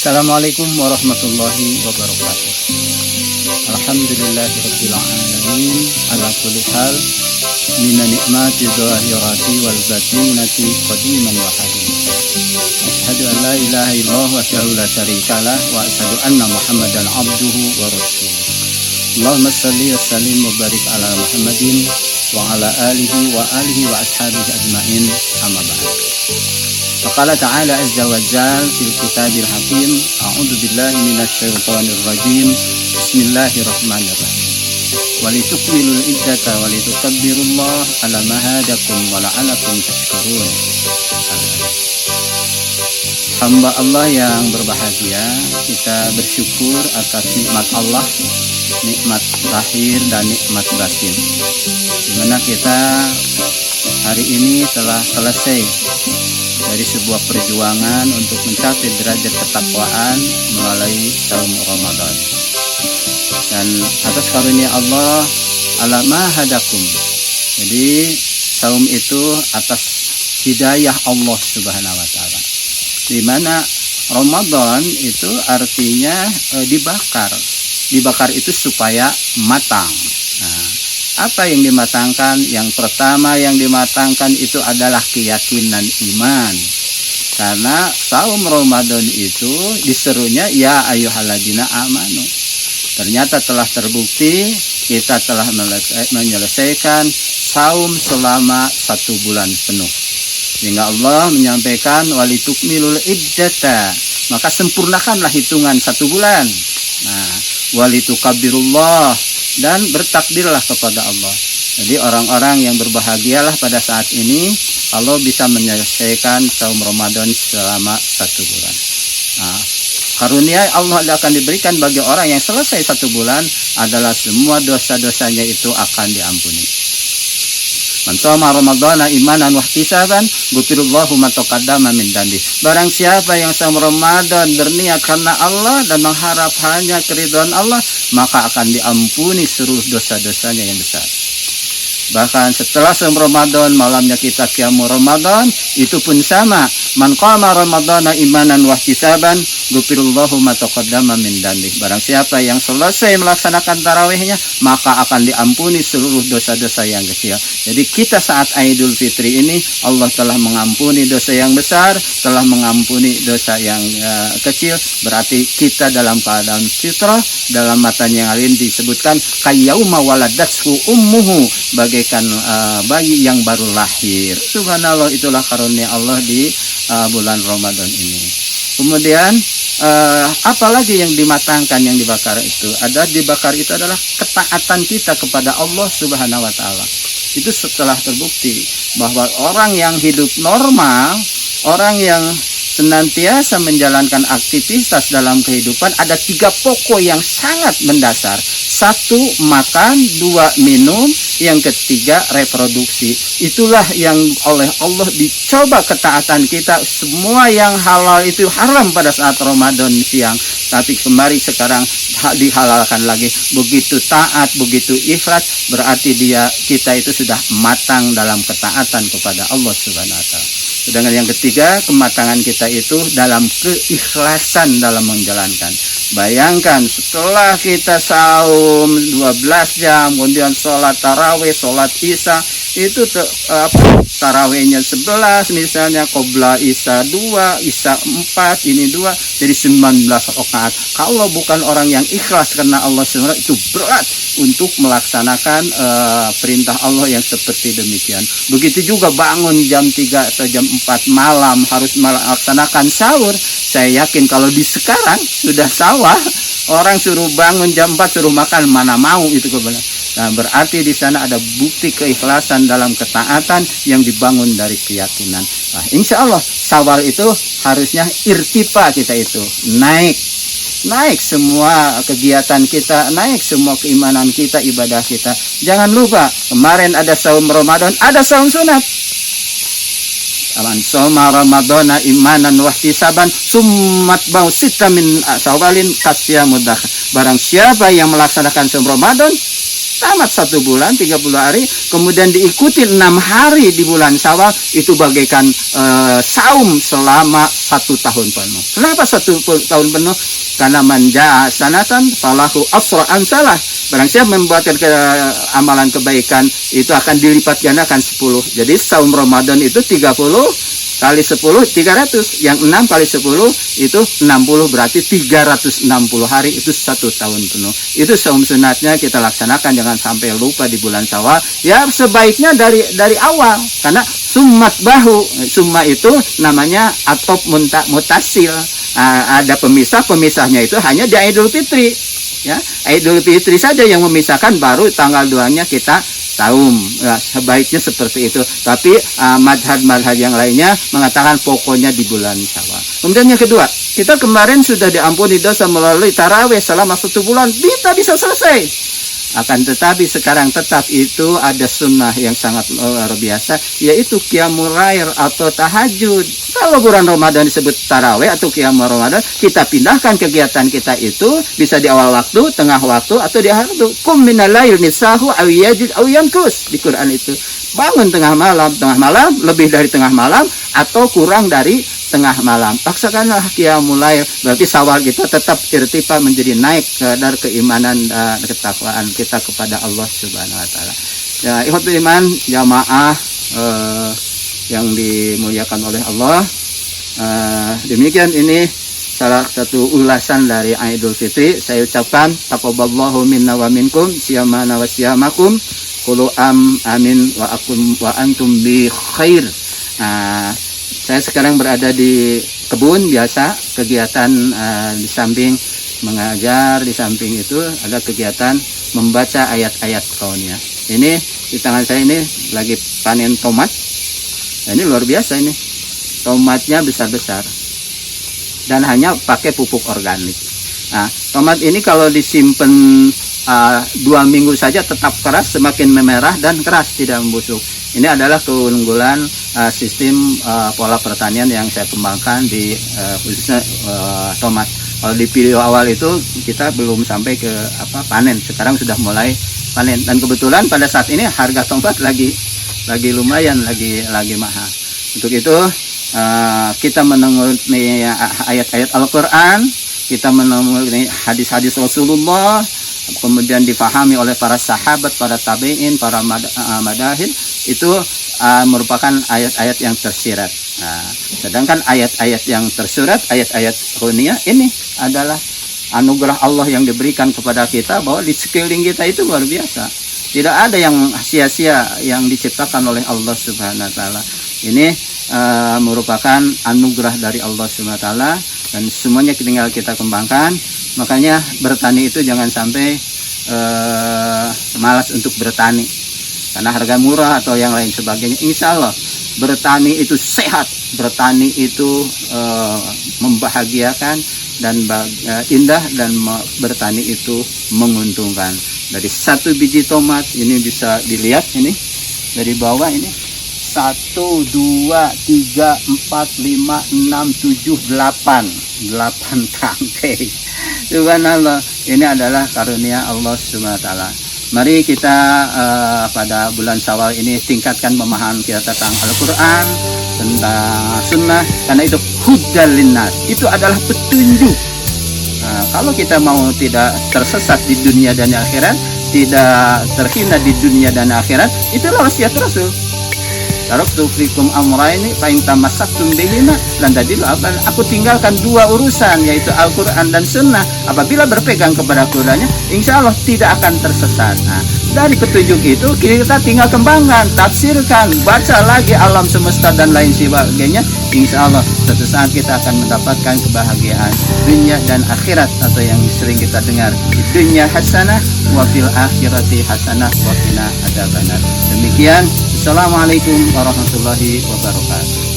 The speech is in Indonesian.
Assalamualaikum warahmatullahi wabarakatuh. Alhamdulillahirabbil alamin ala kulli hal minan ni'mati zahirati wal batinati qadiman wa hadith. Asyhadu an la ilaha illallah wa la syarikalah wa asyhadu anna Muhammadan abduhu wa rasuluh. Allahumma shalli wa sallim wa barik ala Muhammadin wa ala alihi wa ashabihi ajmain. Amma ba'd. Faqala ta'ala azza wa jalla fil kitabil hakim, a'udzu billahi minasy syaithanir rajim. Bismillahirrahmanirrahim. Walitukmilul iddata walitukabbirullaha ala ma hadakum wa la'allakum tashkurun. Hamba Allah yang berbahagia, kita bersyukur atas nikmat Allah, nikmat lahir dan nikmat batin, di mana kita hari ini telah selesai dari sebuah perjuangan untuk mencapai derajat ketakwaan melalui saum Ramadan. Dan atas karunia Allah ala ma hadakum. Jadi saum itu atas hidayah Allah Subhanahu wa taala. Di mana Ramadan itu artinya dibakar. Dibakar itu supaya matang. Nah, apa yang dimatangkan? Yang pertama yang dimatangkan itu adalah keyakinan iman. Karena saum Ramadan itu diserunya ya ayyuhalladzina amanu. Ternyata telah terbukti kita telah menyelesaikan saum selama 1 bulan penuh. Sehingga Allah menyampaikan walitukmilul iddata, maka sempurnakanlah hitungan 1 bulan. Nah, walitukabbirullah, dan bertakbirlah kepada Allah. Jadi orang-orang yang berbahagialah pada saat ini, Allah bisa menyelesaikan saum Ramadan selama 1 bulan. Nah, karunia Allah akan diberikan bagi orang yang selesai 1 bulan adalah semua dosa-dosanya itu akan diampuni. Man shoma ramadhana imanan wa ihtisaban ghufirallahu ma taqaddama min dhanbi. Barang siapa yang saum Ramadan berniat karena Allah dan mengharap hanya keridhaan Allah, maka akan diampuni seluruh dosa-dosanya yang besar. Bahkan setelah saum Ramadan, malamnya kita qiyamul Ramadan, itu pun sama. Man qama ramadhana imanan wa ihtisaban ghufirallahu ma taqaddama min dhanbi. Barang siapa yang selesai melaksanakan tarawihnya, maka akan diampuni seluruh dosa-dosa yang kecil. Jadi kita saat Idul Fitri ini, Allah telah mengampuni dosa yang besar, telah mengampuni dosa yang kecil. Berarti kita dalam keadaan fitrah. Dalam matanya yang lain disebutkan kayyauma waladathu ummuhu, bagaikan bayi yang baru lahir. Subhanallah, itulah karunia Allah di bulan Ramadan ini. Kemudian apalagi yang dimatangkan, yang dibakar itu? Dibakar itu adalah ketaatan kita kepada Allah Subhanahu wa taala. Itu setelah terbukti bahwa orang yang hidup normal, orang yang senantiasa menjalankan aktivitas dalam kehidupan, ada 3 pokok yang sangat mendasar. 1, makan. 2, minum. Yang ketiga, reproduksi. Itulah yang oleh Allah dicoba ketaatan kita. Semua yang halal itu haram pada saat Ramadan siang, tapi kembali sekarang dihalalkan lagi. Begitu taat, begitu ikhlas, berarti kita itu sudah matang dalam ketaatan kepada Allah Subhanahu wa taala. Sedangkan yang ketiga, kematangan kita itu dalam keikhlasan dalam menjalankan. Bayangkan setelah kita saum 12 jam, kemudian sholat tarawih, sholat isya, itu tarawihnya 11 misalnya, qobla isya 2, isya 4, ini 2, jadi 19 rakaat. Kalau bukan orang yang ikhlas karena Allah SWT, itu berat untuk melaksanakan perintah Allah yang seperti demikian. Begitu juga bangun jam 3 atau jam 4 malam harus melaksanakan sahur. Saya yakin kalau di sekarang sudah sawah, orang suruh bangun jam 4 suruh makan, mana mau itu kebenaran. Nah, berarti di sana ada bukti keikhlasan dalam ketaatan yang dibangun dari keyakinan. Nah, insya Allah Syawal itu harusnya irtifa kita itu naik semua kegiatan kita, naik semua keimanan kita, ibadah kita. Jangan lupa kemarin ada saum Ramadan, ada saum sunat. Man shoma ramadhana imanan wa ihtisaban summat bau sita min syawalin kasyamudah. Barang siapa yang melaksanakan saum Ramadan tamat 1 bulan 30 hari, kemudian diikuti 6 hari di bulan Syawal, itu bagaikan saum selama 1 tahun penuh. Kenapa 1 tahun penuh? Karena manja sanatan falahu asra amsalah. Barang siapa membuatkan amalan kebaikan itu akan dilipat gandakan 10. Jadi saum Ramadan itu 30 kali 10 300, yang 6 kali 10 itu 60, berarti 360 hari, itu 1 tahun penuh. Itu saum sunatnya kita laksanakan, jangan sampai lupa di bulan Syawal. Ya sebaiknya dari awal, karena summat bahu, summa itu namanya atop mutasil. Ada pemisahnya itu hanya di Idul Fitri. Ya, Idul Fitri saja yang memisahkan, baru tanggal 2-nya kita saum. Ya, sebaiknya seperti itu. Tapi madhab-madhab yang lainnya mengatakan pokoknya di bulan Syawal. Kemudian yang kedua, kita kemarin sudah diampuni dosa melalui tarawih selama 1 bulan, kita bisa selesai. Akan tetapi sekarang tetap itu ada sunnah yang sangat luar biasa, yaitu qiyamul lail atau tahajud. Kalau bulan Ramadan disebut tarawih atau qiyamul Ramadan, kita pindahkan kegiatan kita itu bisa di awal waktu, tengah waktu, atau di akhir waktu. Qum minal lail nisahu aw yajid aw yankus, di Quran itu. Bangun tengah malam, lebih dari tengah malam, atau kurang dari tengah malam. Paksakanlah qiyamul lail. Berarti Syawal kita tetap irtifa, menjadi naik kadar keimanan dan ketakwaan kita kepada Allah Subhanahu wa taala. Ya, ikhwatul iman, jamaah yang dimuliakan oleh Allah. Demikian ini salah satu ulasan dari Idul Fitri. Saya ucapkan taqabbalallahu minna wa minkum siyamana wa siyamakum. Qulu amin wa antum bi khair. Saya sekarang berada di kebun biasa, kegiatan di samping mengajar, di samping itu ada kegiatan membaca ayat-ayat kauniyah. Ini di tangan saya ini lagi panen tomat. Nah, ini luar biasa ini. Tomatnya besar-besar dan hanya pakai pupuk organik. Nah, tomat ini kalau disimpan 2 minggu saja tetap keras, semakin memerah dan keras, tidak membusuk. Ini adalah keunggulan sistem pola pertanian yang saya kembangkan di khususnya tomat. Kalau di video awal itu kita belum sampai ke panen, sekarang sudah mulai panen, dan kebetulan pada saat ini harga tomat lagi lumayan, lagi mahal. Untuk itu kita menenguni ayat-ayat Al-Quran, kita menemui hadis-hadis Rasulullah, kemudian difahami oleh para sahabat, para tabi'in, para madahib, itu merupakan ayat-ayat yang tersirat. Sedangkan ayat-ayat yang tersurat, ayat-ayat kauniyah, ini adalah anugerah Allah yang diberikan kepada kita, bahwa di sekeliling kita itu luar biasa. Tidak ada yang sia-sia yang diciptakan oleh Allah Subhanahu wa taala. Ini merupakan anugerah dari Allah Subhanahu wa taala, dan semuanya tinggal kita kembangkan. Makanya bertani itu jangan sampai malas untuk bertani karena harga murah atau yang lain sebagainya. Insya Allah bertani itu sehat, bertani itu membahagiakan dan indah, dan bertani itu menguntungkan. Dari 1 biji tomat ini bisa dilihat ini dari bawah ini 1, 2, 3, 4, 5, 6, 7, 8 tangkai. Subhanallah, ini adalah karunia Allah Subhanahu wa taala. Mari kita pada bulan Syawal ini tingkatkan pemahaman kita tentang Al-Quran, tentang Sunnah, karena itu hudal linnas, itu adalah petunjuk. Kalau kita mau tidak tersesat di dunia dan akhirat, tidak terhina di dunia dan akhirat, itulah wasiat Rasul. Taraktu fikum amrayni fa in tamassaktum bihima lan tadillu abadan. Aku tinggalkan 2 urusan, yaitu Al-Quran dan Sunnah. Apabila berpegang kepada keduanya, insya Allah tidak akan tersesat. Dari petunjuk itu kita tinggal kembangkan, tafsirkan, baca lagi alam semesta dan lain sebagainya. Insya Allah suatu saat kita akan mendapatkan kebahagiaan dunia dan akhirat, atau yang sering kita dengar, di dunia hasanah wa fil akhirati hasanah wa qina adzabannar. Demikian, assalamualaikum warahmatullahi wabarakatuh.